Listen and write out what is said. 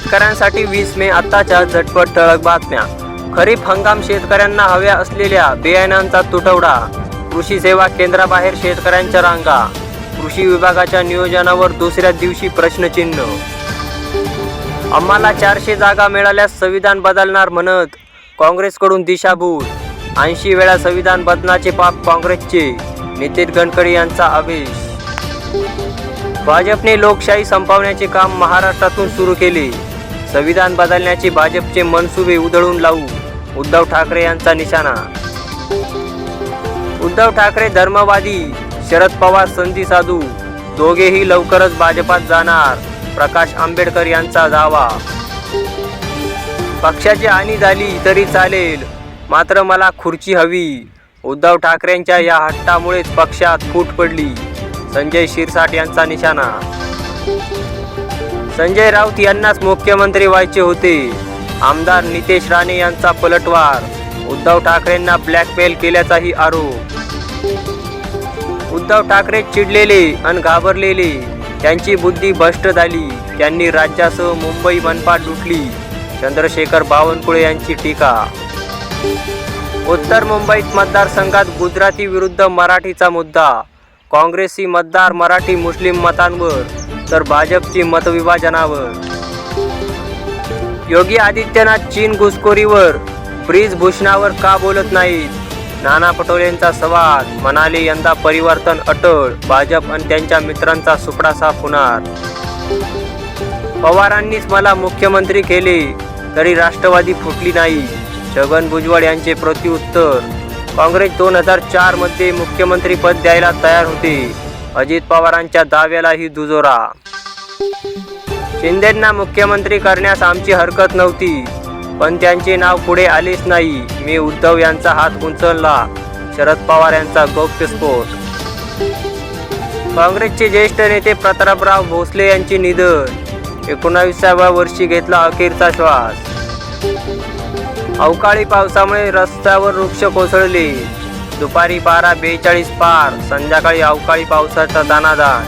शेतकऱ्यांसाठी 20 मे आत्ताच्या झटपट ठळक बातम्या. खरीप हंगाम शेतकऱ्यांना हव्या असलेल्या बियाणांचा तुटवडा. कृषी सेवा केंद्राबाहेर शेतकऱ्यांच्या रांगा. कृषी विभागाच्या नियोजनावर दुसऱ्या दिवशी प्रश्नचिन्ह. आम्हाला 400 जागा मिळाल्यास संविधान बदलणार म्हणत काँग्रेसकडून दिशाभूल. 80 वेळा संविधान बदलाचे पाप काँग्रेसचे. नितीन गडकरी यांचा आवेश. भाजपने लोकशाही संपवण्याचे काम महाराष्ट्रातून सुरू केले. संविधान बदलण्याचे भाजपचे मनसुबे उधळून लावू. उद्धव ठाकरे यांचा निशाणा. उद्धव ठाकरे धर्मवादी, शरद पवार संधी साधू. दोघेही लवकरच भाजपात जाणार. प्रकाश आंबेडकर यांचा दावा. पक्षाची हानी झाली तरी चालेल, मात्र मला खुर्ची हवी. उद्धव ठाकरेंच्या या हट्टामुळेच पक्षात फूट पडली. संजय शिरसाट यांचा निशाणा. संजय राऊत यांनाच मुख्यमंत्री व्हायचे होते. आमदार नितेश राणे यांचा पलटवार. उद्धव ठाकरेंना ब्लॅकमेल केल्याचाही आरोप. उद्धव ठाकरे चिडलेले आणि घाबरलेले. त्यांची बुद्धी भ्रष्ट झाली. त्यांनी राज्यासह मुंबई मनपा लुटली. चंद्रशेखर बावनकुळे यांची टीका. उत्तर मुंबईत मतदारसंघात गुजराती विरुद्ध मराठीचा मुद्दा. काँग्रेसी मतदार मराठी मुस्लिम मतांवर तर भाजपची मतविभाजनावर. योगी आदित्यनाथ चीन घुसखोरीवर, ब्रिजभूषणावर का बोलत नाहीत? नाना पटोलेंचा सवाल. म्हणाले यंदा परिवर्तन अटळ. भाजप आणि त्यांच्या मित्रांचा सुपडा साफ होणार. पवारांनीच मला मुख्यमंत्री केले तरी राष्ट्रवादी फुटली नाही. छगन भुजबळ यांचे प्रत्युत्तर. काँग्रेस 2004 मध्ये मुख्यमंत्रीपद द्यायला तयार होते. अजित पवारांच्या दाव्यालाही दुजोरा. शिंदेंना मुख्यमंत्री करण्यास आमची हरकत नव्हती, पण त्यांचे नाव पुढे आलेच नाही. मी उद्धव यांचा हात उचलला. शरद पवार यांचा गौप्यस्फोट. काँग्रेसचे ज्येष्ठ नेते प्रतापराव भोसले यांचे निधन. 19व्या वर्षी घेतला अखेरचा श्वास. अवकाळी पावसामुळे रस्त्यावर वृक्ष कोसळले. दुपारी 12:42 पार. संध्याकाळी अवकाळी पावसाचा दाणादाण.